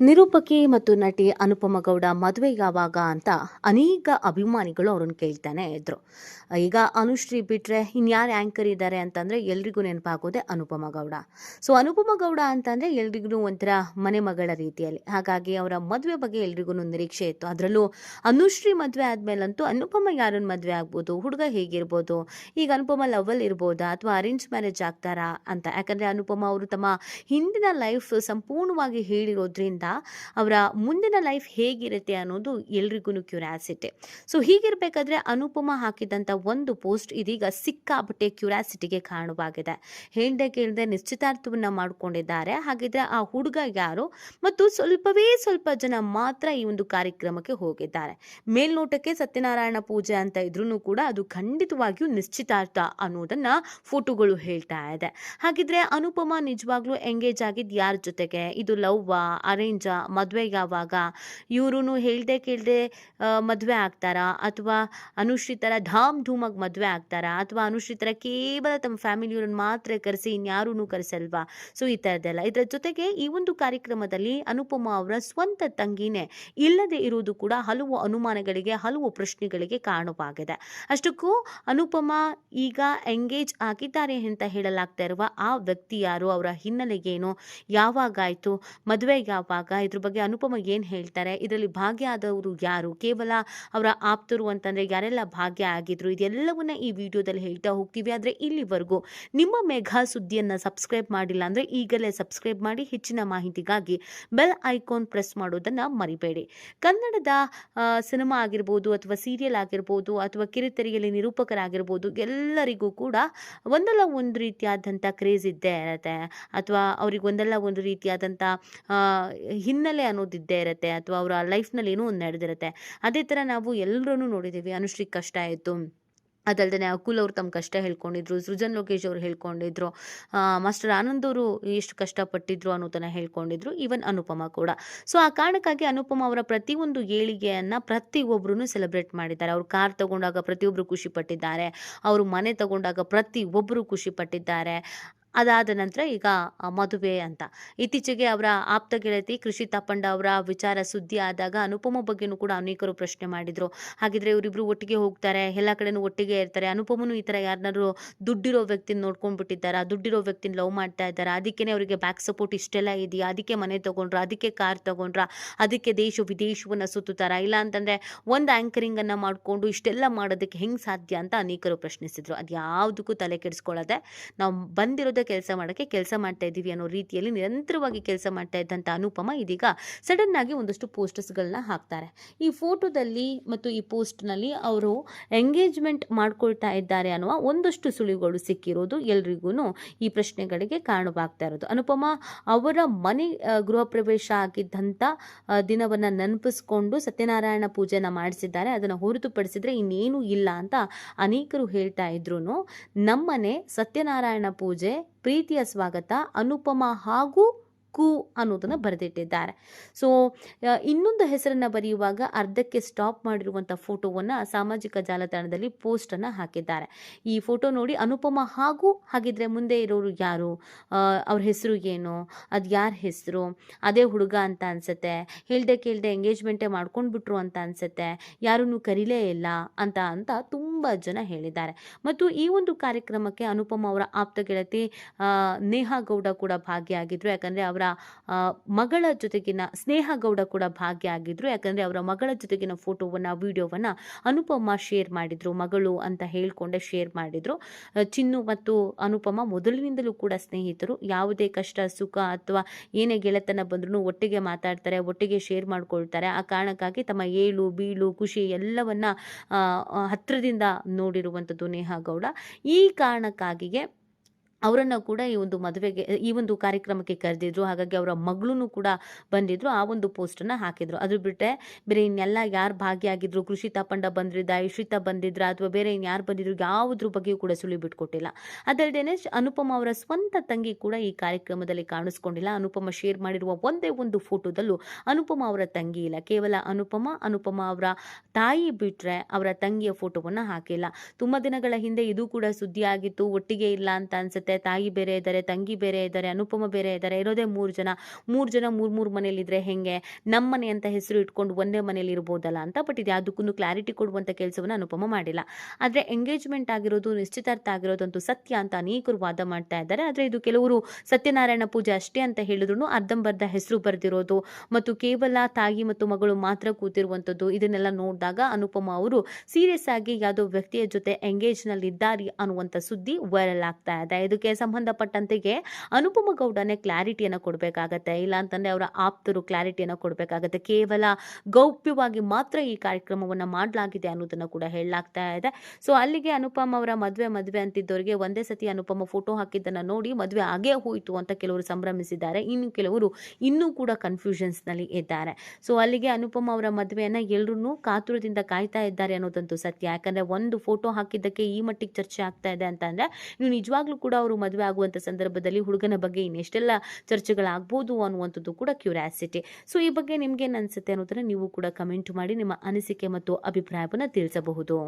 ನಿರೂಪಕಿ ಮತ್ತು ನಟಿ ಅನುಪಮ ಗೌಡ ಮದುವೆ ಯಾವಾಗ ಅಂತ ಅನೇಕ ಅಭಿಮಾನಿಗಳು ಅವ್ರನ್ನ ಕೇಳ್ತಾನೆ ಇದ್ರು. ಈಗ ಅನುಶ್ರೀ ಬಿಟ್ರೆ ಇನ್ಯಾರು ಆ್ಯಂಕರ್ ಇದ್ದಾರೆ ಅಂತಂದರೆ ಎಲ್ರಿಗೂ ನೆನಪಾಗೋದೆ ಅನುಪಮ ಗೌಡ. ಸೊ ಅನುಪಮ ಗೌಡ ಅಂತಂದರೆ ಎಲ್ರಿಗೂ ಒಂಥರ ಮನೆ ಮಗಳ ರೀತಿಯಲ್ಲಿ. ಹಾಗಾಗಿ ಅವರ ಮದುವೆ ಬಗ್ಗೆ ಎಲ್ರಿಗೂ ನಿರೀಕ್ಷೆ ಇತ್ತು. ಅದರಲ್ಲೂ ಅನುಶ್ರೀ ಮದುವೆ ಆದಮೇಲಂತೂ ಅನುಪಮ ಯಾರನ್ನ ಮದುವೆ ಆಗ್ಬೋದು, ಹುಡುಗ ಹೇಗಿರ್ಬೋದು, ಈಗ ಅನುಪಮ ಲವಲ್ ಇರ್ಬೋದಾ ಅಥವಾ ಅರೇಂಜ್ ಮ್ಯಾರೇಜ್ ಆಗ್ತಾರಾ ಅಂತ. ಯಾಕಂದರೆ ಅನುಪಮ ಅವರು ತಮ್ಮ ಹಿಂದಿನ ಲೈಫ್ ಸಂಪೂರ್ಣವಾಗಿ ಹೇಳಿರೋದ್ರಿಂದ ಅವರ ಮುಂದಿನ ಲೈಫ್ ಹೇಗಿರುತ್ತೆ ಅನ್ನೋದು ಎಲ್ರಿಗೂ ಕ್ಯೂರಿಯಾಸಿಟಿ. ಸೊ ಹೀಗಿರಬೇಕಾದ್ರೆ ಅನುಪಮ ಹಾಕಿದಂಥ ಒಂದು ಪೋಸ್ಟ್ ಇದೀಗ ಸಿಕ್ಕಾಪಟ್ಟೆ ಕ್ಯೂರಿಯಾಸಿಟಿಗೆ ಕಾರಣವಾಗಿದೆ. ಹೇಳ್ದೆ ಕೇಳದೆ ನಿಶ್ಚಿತಾರ್ಥವನ್ನು ಮಾಡಿಕೊಂಡಿದ್ದಾರೆ. ಹಾಗಿದ್ರೆ ಆ ಹುಡುಗ ಯಾರು ಮತ್ತು ಸ್ವಲ್ಪ ಜನ ಮಾತ್ರ ಈ ಒಂದು ಕಾರ್ಯಕ್ರಮಕ್ಕೆ ಹೋಗಿದ್ದಾರೆ. ಮೇಲ್ನೋಟಕ್ಕೆ ಸತ್ಯನಾರಾಯಣ ಪೂಜೆ ಅಂತ ಇದ್ರೂ ಕೂಡ ಅದು ಖಂಡಿತವಾಗಿಯೂ ನಿಶ್ಚಿತಾರ್ಥ ಅನ್ನೋದನ್ನ ಫೋಟೋಗಳು ಹೇಳ್ತಾ ಇದೆ. ಹಾಗಿದ್ರೆ ಅನುಪಮ ನಿಜವಾಗ್ಲೂ ಎಂಗೇಜ್ ಆಗಿದ್ದು ಯಾರ ಜೊತೆಗೆ? ಇದು ಲವ್ವಾ, ಅರೇಂಜಾ, ಮದುವೆ ಯಾವಾಗ? ಇವ್ರೂ ಹೇಳ್ದೆ ಕೇಳ್ದೆ ಮದುವೆ ಆಗ್ತಾರಾ ಅಥವಾ ಅನುಶ್ರೀ ಥರ ಧಾಮ್ ಧೂಮಾಗಿ ಮದುವೆ ಆಗ್ತಾರಾ ಅಥವಾ ಅನುಶ್ರೀ ಥರ ಕೇವಲ ತಮ್ಮ ಫ್ಯಾಮಿಲಿಯವ್ರನ್ನ ಮಾತ್ರ ಕರೆಸಿ ಇನ್ಯಾರೂ ಕರೆಸಲ್ವಾ? ಸೊ ಈ ಥರದ್ದೆಲ್ಲ. ಇದರ ಜೊತೆಗೆ ಈ ಒಂದು ಕಾರ್ಯಕ್ರಮದಲ್ಲಿ ಅನುಪಮ ಅವರ ಸ್ವಂತ ತಂಗಿನೇ ಇಲ್ಲದೆ ಇರುವುದು ಕೂಡ ಹಲವು ಅನುಮಾನಗಳಿಗೆ, ಹಲವು ಪ್ರಶ್ನೆಗಳಿಗೆ ಕಾರಣವಾಗಿದೆ. ಅಷ್ಟಕ್ಕೂ ಅನುಪಮ ಈಗ ಎಂಗೇಜ್ ಆಗಿದ್ದಾರೆ ಅಂತ ಹೇಳಲಾಗ್ತಾ ಇರುವ ಆ ವ್ಯಕ್ತಿ ಯಾರು, ಅವರ ಹಿನ್ನೆಲೆ ಏನು, ಯಾವಾಗಾಯಿತು, ಮದುವೆ ಯಾವಾಗ, ಇದ್ರ ಬಗ್ಗೆ ಅನುಪಮ ಏನು ಹೇಳ್ತಾರೆ, ಇದರಲ್ಲಿ ಭಾಗಿಯಾದವರು ಯಾರು, ಕೇವಲ ಅವರ ಆಪ್ತರು ಅಂತಂದರೆ ಯಾರೆಲ್ಲ ಭಾಗ್ಯ ಆಗಿದ್ರು, ಇದೆಲ್ಲವನ್ನ ಈ ವಿಡಿಯೋದಲ್ಲಿ ಹೇಳ್ತಾ ಹೋಗ್ತೀವಿ. ಆದರೆ ಇಲ್ಲಿವರೆಗೂ ನಿಮ್ಮ ಮೆಘಾ ಸುದ್ದಿಯನ್ನು ಸಬ್ಸ್ಕ್ರೈಬ್ ಮಾಡಿಲ್ಲ ಅಂದರೆ ಈಗಲೇ ಸಬ್ಸ್ಕ್ರೈಬ್ ಮಾಡಿ. ಹೆಚ್ಚಿನ ಮಾಹಿತಿಗಾಗಿ ಬೆಲ್ ಐಕಾನ್ ಪ್ರೆಸ್ ಮಾಡೋದನ್ನು ಮರಿಬೇಡಿ. ಕನ್ನಡದ ಸಿನಿಮಾ ಆಗಿರ್ಬೋದು ಅಥವಾ ಸೀರಿಯಲ್ ಆಗಿರ್ಬೋದು ಅಥವಾ ಕಿರುತೆರೆಯಲ್ಲಿ ನಿರೂಪಕರಾಗಿರ್ಬೋದು ಎಲ್ಲರಿಗೂ ಕೂಡ ಒಂದಲ್ಲ ಒಂದು ರೀತಿಯಾದಂಥ ಕ್ರೇಜ್ ಇದ್ದೇ ಇರುತ್ತೆ ಅಥವಾ ಅವ್ರಿಗೆ ಒಂದಲ್ಲ ಒಂದು ರೀತಿಯಾದಂಥ ಹಿನ್ನೆಲೆ ಅನ್ನೋದಿದ್ದೇ ಇರುತ್ತೆ ಅಥವಾ ಅವರ ಲೈಫ್ನಲ್ಲಿ ಏನೋ ಒಂದು ನಡೆದಿರುತ್ತೆ. ಅದೇ ಥರ ನಾವು ಎಲ್ಲರೂ ನೋಡಿದ್ದೀವಿ. ಅನುಶ್ರೀ ಕಷ್ಟ ಆಯಿತು, ಅದಲ್ಲದೆ ಅಕುಲ್ ಅವರು ತಮ್ಮ ಕಷ್ಟ ಹೇಳ್ಕೊಂಡಿದ್ರು, ಸೃಜನ್ ಲೋಕೇಶ್ ಅವರು ಹೇಳ್ಕೊಂಡಿದ್ರು, ಮಾಸ್ಟರ್ ಆನಂದ್ ಅವರು ಎಷ್ಟು ಕಷ್ಟಪಟ್ಟಿದ್ರು ಅನ್ನೋದನ್ನು ಹೇಳ್ಕೊಂಡಿದ್ರು, ಈವನ್ ಅನುಪಮ ಕೂಡ. ಸೊ ಆ ಕಾರಣಕ್ಕಾಗಿ ಅನುಪಮ ಅವರ ಪ್ರತಿಯೊಂದು ಏಳಿಗೆಯನ್ನು ಪ್ರತಿಯೊಬ್ಬರೂ ಸೆಲೆಬ್ರೇಟ್ ಮಾಡಿದ್ದಾರೆ. ಅವರು ಕಾರ್ ತಗೊಂಡಾಗ ಪ್ರತಿಯೊಬ್ಬರು ಖುಷಿ ಪಟ್ಟಿದ್ದಾರೆ, ಅವರು ಮನೆ ತಗೊಂಡಾಗ ಪ್ರತಿಯೊಬ್ಬರು ಖುಷಿ ಪಟ್ಟಿದ್ದಾರೆ. ಅದಾದ ನಂತರ ಈಗ ಮದುವೆ ಅಂತ ಇತ್ತೀಚೆಗೆ ಅವರ ಆಪ್ತ ಗೆಳತಿ ಕೃಷಿತಾ ಪಂಡ ಅವರ ವಿಚಾರ ಸುದ್ದಿ ಆದಾಗ ಅನುಪಮ ಬಗ್ಗೆನೂ ಕೂಡ ಅನೇಕರು ಪ್ರಶ್ನೆ ಮಾಡಿದ್ರು. ಹಾಗಿದ್ರೆ ಇವರಿಬ್ರು ಒಟ್ಟಿಗೆ ಹೋಗ್ತಾರೆ, ಎಲ್ಲ ಕಡೆನೂ ಒಟ್ಟಿಗೆ ಇರ್ತಾರೆ, ಅನುಪಮನು ಈ ಥರ ಯಾರನ್ನಾರು ದುಡ್ಡಿರೋ ವ್ಯಕ್ತಿನ ನೋಡ್ಕೊಂಡ್ಬಿಟ್ಟಿದ್ದಾರೆ, ದುಡ್ಡಿರೋ ವ್ಯಕ್ತಿನ ಲವ್ ಮಾಡ್ತಾ ಇದ್ದಾರೆ, ಅದಕ್ಕೇ ಅವರಿಗೆ ಬ್ಯಾಕ್ ಸಪೋರ್ಟ್ ಇಷ್ಟೆಲ್ಲ ಇದೆಯಾ, ಅದಕ್ಕೆ ಮನೆ ತಗೊಂಡ್ರ, ಅದಕ್ಕೆ ಕಾರ್ ತಗೊಂಡ್ರ, ಅದಕ್ಕೆ ದೇಶ ವಿದೇಶವನ್ನು ಸುತ್ತುತ್ತಾರ, ಇಲ್ಲ ಅಂತಂದರೆ ಒಂದು ಆ್ಯಂಕರಿಂಗನ್ನು ಮಾಡಿಕೊಂಡು ಇಷ್ಟೆಲ್ಲ ಮಾಡೋದಕ್ಕೆ ಹೆಂಗೆ ಸಾಧ್ಯ ಅಂತ ಅನೇಕರು ಪ್ರಶ್ನಿಸಿದ್ರು. ಅದು ಯಾವುದಕ್ಕೂ ತಲೆ ಕೆಡಿಸ್ಕೊಳ್ಳದೆ ನಾವು ಬಂದಿರೋದು ಕೆಲಸ ಮಾಡೋಕ್ಕೆ ಕೆಲಸ ಮಾಡ್ತಾ ಇದ್ದೀವಿ ಅನ್ನೋ ರೀತಿಯಲ್ಲಿ ನಿರಂತರವಾಗಿ ಕೆಲಸ ಮಾಡ್ತಾ ಇದ್ದಂಥ ಅನುಪಮ ಇದೀಗ ಸಡನ್ ಆಗಿ ಒಂದಷ್ಟು ಪೋಸ್ಟರ್ಸ್ಗಳನ್ನ ಹಾಕ್ತಾರೆ. ಈ ಫೋಟೋದಲ್ಲಿ ಮತ್ತು ಈ ಪೋಸ್ಟ್ನಲ್ಲಿ ಅವರು ಎಂಗೇಜ್ಮೆಂಟ್ ಮಾಡ್ಕೊಳ್ತಾ ಇದ್ದಾರೆ ಅನ್ನುವ ಒಂದಷ್ಟು ಸುಳಿವುಗಳು ಸಿಕ್ಕಿರೋದು ಎಲ್ರಿಗೂ ಈ ಪ್ರಶ್ನೆಗಳಿಗೆ ಕಾರಣವಾಗ್ತಾ ಇರೋದು. ಅನುಪಮ ಅವರ ಮನೆ ಗೃಹ ಪ್ರವೇಶ ಆಗಿದ್ದಂಥ ದಿನವನ್ನು ನೆನಪಿಸ್ಕೊಂಡು ಸತ್ಯನಾರಾಯಣ ಪೂಜೆನ ಮಾಡಿಸಿದ್ದಾರೆ. ಅದನ್ನು ಹೊರತುಪಡಿಸಿದ್ರೆ ಇನ್ನೇನು ಇಲ್ಲ ಅಂತ ಅನೇಕರು ಹೇಳ್ತಾ ಇದ್ರು. ನಮ್ಮನೆ ಸತ್ಯನಾರಾಯಣ ಪೂಜೆ, ಪ್ರೀತಿಯ ಸ್ವಾಗತ, ಅನುಪಮ ಹಾಗೂ ಕು ಅನ್ನೋದನ್ನು ಬರೆದಿಟ್ಟಿದ್ದಾರೆ. ಸೊ ಇನ್ನೊಂದು ಹೆಸರನ್ನು ಬರೆಯುವಾಗ ಅರ್ಧಕ್ಕೆ ಸ್ಟಾಪ್ ಮಾಡಿರುವಂಥ ಫೋಟೋವನ್ನು ಸಾಮಾಜಿಕ ಜಾಲತಾಣದಲ್ಲಿ ಪೋಸ್ಟನ್ನು ಹಾಕಿದ್ದಾರೆ. ಈ ಫೋಟೋ ನೋಡಿ ಅನುಪಮ ಹಾಗೂ ಹಾಗಿದ್ರೆ ಮುಂದೆ ಇರೋರು ಯಾರು, ಅವ್ರ ಹೆಸರು ಏನು, ಅದು ಯಾರ ಹೆಸರು, ಅದೇ ಹುಡುಗ ಅಂತ ಅನಿಸುತ್ತೆ, ಹೇಳ್ದೆ ಕೇಳ್ದೆ ಎಂಗೇಜ್ಮೆಂಟೇ ಮಾಡ್ಕೊಂಡ್ಬಿಟ್ರು ಅಂತ ಅನಿಸುತ್ತೆ, ಯಾರನ್ನು ಕರೀಲೇ ಇಲ್ಲ ಅಂತ ತುಂಬ ಜನ ಹೇಳಿದ್ದಾರೆ. ಮತ್ತು ಈ ಒಂದು ಕಾರ್ಯಕ್ರಮಕ್ಕೆ ಅನುಪಮ ಅವರ ಆಪ್ತ ಗೆಳತಿ ನೇಹಾ ಗೌಡ ಕೂಡ ಭಾಗಿಯಾಗಿದ್ರು. ಯಾಕಂದರೆ ಅವರ ಮಗಳ ಜೊತೆಗಿನ ಸ್ನೇಹ ಗೌಡ ಕೂಡ ಭಾಗಿಯಾಗಿದ್ರು. ಯಾಕಂದರೆ ಅವರ ಮಗಳ ಜೊತೆಗಿನ ಫೋಟೋವನ್ನು, ವಿಡಿಯೋವನ್ನು ಅನುಪಮ ಶೇರ್ ಮಾಡಿದ್ರು, ಮಗಳು ಅಂತ ಹೇಳ್ಕೊಂಡೆ ಶೇರ್ ಮಾಡಿದ್ರು. ಚಿನ್ನು ಮತ್ತು ಅನುಪಮ ಮೊದಲಿನಿಂದಲೂ ಕೂಡ ಸ್ನೇಹಿತರು. ಯಾವುದೇ ಕಷ್ಟ ಸುಖ ಅಥವಾ ಏನೇ ಗೆಳೆತನ ಬಂದ್ರೂ ಒಟ್ಟಿಗೆ ಮಾತಾಡ್ತಾರೆ, ಒಟ್ಟಿಗೆ ಶೇರ್ ಮಾಡ್ಕೊಳ್ತಾರೆ. ಆ ಕಾರಣಕ್ಕಾಗಿ ತಮ್ಮ ಏಳು ಬೀಳು ಖುಷಿ ಎಲ್ಲವನ್ನ ಹತ್ತಿರದಿಂದ ನೋಡಿರುವಂಥದ್ದು ನೇಹಾ ಗೌಡ. ಈ ಕಾರಣಕ್ಕಾಗಿಯೇ ಅವರನ್ನು ಕೂಡ ಈ ಒಂದು ಮದುವೆಗೆ, ಈ ಒಂದು ಕಾರ್ಯಕ್ರಮಕ್ಕೆ ಕರೆದಿದ್ರು. ಹಾಗಾಗಿ ಅವರ ಮಗಳೂ ಕೂಡ ಬಂದಿದ್ರು, ಆ ಒಂದು ಪೋಸ್ಟನ್ನು ಹಾಕಿದ್ರು. ಅದು ಬಿಟ್ಟರೆ ಬೇರೆ ಇನ್ನೆಲ್ಲ ಯಾರು ಭಾಗಿಯಾಗಿದ್ರು, ಕೃಷಿತಾ ಪಂಡ ಬಂದಿದ್ದ, ಇಶ್ರಿತಾ ಬಂದಿದ್ರ ಅಥವಾ ಬೇರೆ ಇನ್ಯಾರು ಬಂದಿದ್ರು, ಯಾವುದ್ರ ಬಗ್ಗೆಯೂ ಕೂಡ ಸುಳಿ ಬಿಟ್ಕೊಟ್ಟಿಲ್ಲ. ಅದಲ್ಲದೆ ಅನುಪಮ ಅವರ ಸ್ವಂತ ತಂಗಿ ಕೂಡ ಈ ಕಾರ್ಯಕ್ರಮದಲ್ಲಿ ಕಾಣಿಸ್ಕೊಂಡಿಲ್ಲ. ಅನುಪಮ ಶೇರ್ ಮಾಡಿರುವ ಒಂದೇ ಒಂದು ಫೋಟೋದಲ್ಲೂ ಅನುಪಮ ಅವರ ತಂಗಿ ಇಲ್ಲ. ಕೇವಲ ಅನುಪಮ ಅವರ ತಾಯಿ ಬಿಟ್ಟರೆ ಅವರ ತಂಗಿಯ ಫೋಟೋವನ್ನು ಹಾಕಿಲ್ಲ. ತುಂಬ ದಿನಗಳ ಹಿಂದೆ ಇದು ಕೂಡ ಸುದ್ದಿ ಆಗಿತ್ತು, ಒಟ್ಟಿಗೆ ಇಲ್ಲ ಅಂತ ಅನ್ಸುತ್ತೆ, ಆಗುತ್ತೆ. ತಾಯಿ ಬೇರೆ ಇದ್ದಾರೆ, ತಂಗಿ ಬೇರೆ ಇದ್ದಾರೆ, ಅನುಪಮ ಬೇರೆ ಇದ್ದಾರೆ, ಇರೋದೇ 3 ಜನ. 3 ಜನ 3 ಮನೇಲಿದ್ರೆ ಹೆಂಗೆ? ನಮ್ಮ ಮನೆ ಅಂತ ಹೆಸರು ಇಟ್ಕೊಂಡು ಒಂದೇ ಮನೇಲಿ ಇರ್ಬೋದಲ್ಲ ಅಂತ. ಬಟ್ ಇದು ಯಾವುದಕ್ಕೂ ಕ್ಲಾರಿಟಿ ಕೊಡುವಂಥ ಕೆಲಸವನ್ನು ಅನುಪಮ ಮಾಡಿಲ್ಲ. ಆದರೆ ಎಂಗೇಜ್ಮೆಂಟ್ ಆಗಿರೋದು, ನಿಶ್ಚಿತಾರ್ಥ ಆಗಿರೋದಂತೂ ಸತ್ಯ ಅಂತ ಅನೇಕರು ವಾದ ಮಾಡ್ತಾ ಇದ್ದಾರೆ. ಆದರೆ ಇದು ಕೆಲವರು ಸತ್ಯನಾರಾಯಣ ಪೂಜೆ ಅಷ್ಟೇ ಅಂತ ಹೇಳಿದ್ರು ಅರ್ಧಂಬರ್ಧ ಹೆಸರು ಬರೆದಿರೋದು ಮತ್ತು ಕೇವಲ ತಾಯಿ ಮತ್ತು ಮಗಳು ಮಾತ್ರ ಕೂತಿರುವಂಥದ್ದು, ಇದನ್ನೆಲ್ಲ ನೋಡಿದಾಗ ಅನುಪಮ ಅವರು ಸೀರಿಯಸ್ ಆಗಿ ಯಾವುದೋ ವ್ಯಕ್ತಿಯ ಜೊತೆ ಎಂಗೇಜ್ ನಲ್ಲಿ ಇದ್ದಾರೆ ಅನ್ನುವಂಥ ಸುದ್ದಿ ವೈರಲ್ ಆಗ್ತಾ ಇದೆ. ಇದಕ್ಕೆ ಸಂಬಂಧಪಟ್ಟಂತೆಗೆ ಅನುಪಮ ಗೌಡನೇ ಕ್ಲಾರಿಟಿಯನ್ನು ಕೊಡಬೇಕಾಗತ್ತೆ. ಇಲ್ಲ ಅಂತಂದ್ರೆ ಅವರ ಆಪ್ತರು ಕ್ಲಾರಿಟಿಯನ್ನು ಕೊಡಬೇಕಾಗತ್ತೆ. ಕೇವಲ ಗೌಪ್ಯವಾಗಿ ಮಾತ್ರ ಈ ಕಾರ್ಯಕ್ರಮವನ್ನು ಮಾಡಲಾಗಿದೆ ಅನ್ನೋದನ್ನು ಕೂಡ ಹೇಳಲಾಗ್ತಾ ಇದೆ. ಸೊ ಅಲ್ಲಿಗೆ ಅನುಪಮ ಅವರ ಮದುವೆ ಅಂತಿದ್ದವರಿಗೆ ಒಂದೇ ಸತಿ ಅನುಪಮ ಫೋಟೋ ಹಾಕಿದ್ದನ್ನು ನೋಡಿ ಮದುವೆ ಆಗೇ ಹೋಯಿತು ಅಂತ ಕೆಲವರು ಸಂಭ್ರಮಿಸಿದ್ದಾರೆ. ಇನ್ನು ಕೆಲವರು ಇನ್ನೂ ಕೂಡ ಕನ್ಫ್ಯೂಷನ್ಸ್ ನಲ್ಲಿ ಇದ್ದಾರೆ. ಸೊ ಅಲ್ಲಿಗೆ ಅನುಪಮ ಅವರ ಮದುವೆಯನ್ನ ಎಲ್ಲರೂ ಕಾತುರದಿಂದ ಕಾಯ್ತಾ ಇದ್ದಾರೆ ಅನ್ನೋದಂತೂ ಸತ್ಯ. ಯಾಕಂದ್ರೆ ಒಂದು ಫೋಟೋ ಹಾಕಿದ್ದಕ್ಕೆ ಈ ಮಟ್ಟಿಗೆ ಚರ್ಚೆ ಆಗ್ತಾ ಇದೆ ಅಂತ ಅಂದ್ರೆ ಇನ್ನು ನಿಜವಾಗ್ಲೂ ಕೂಡ ಅವರು ಮದುವೆ ಆಗುವಂತ ಸಂದರ್ಭದಲ್ಲಿ ಹುಡುಗನ ಬಗ್ಗೆ ಇನ್ನೆಷ್ಟೆಲ್ಲ ಚರ್ಚೆಗಳಾಗಬಹುದು ಅನ್ನುವಂಥದ್ದು ಕೂಡ ಕ್ಯೂರಿಯಾಸಿಟಿ. ಸೊ ಈ ಬಗ್ಗೆ ನಿಮ್ಗೆ ಏನ್ ಅನ್ಸುತ್ತೆ ಅನ್ನೋದನ್ನ ನೀವು ಕೂಡ ಕಮೆಂಟ್ ಮಾಡಿ ನಿಮ್ಮ ಅನಿಸಿಕೆ ಮತ್ತು ಅಭಿಪ್ರಾಯವನ್ನು ತಿಳಿಸಬಹುದು.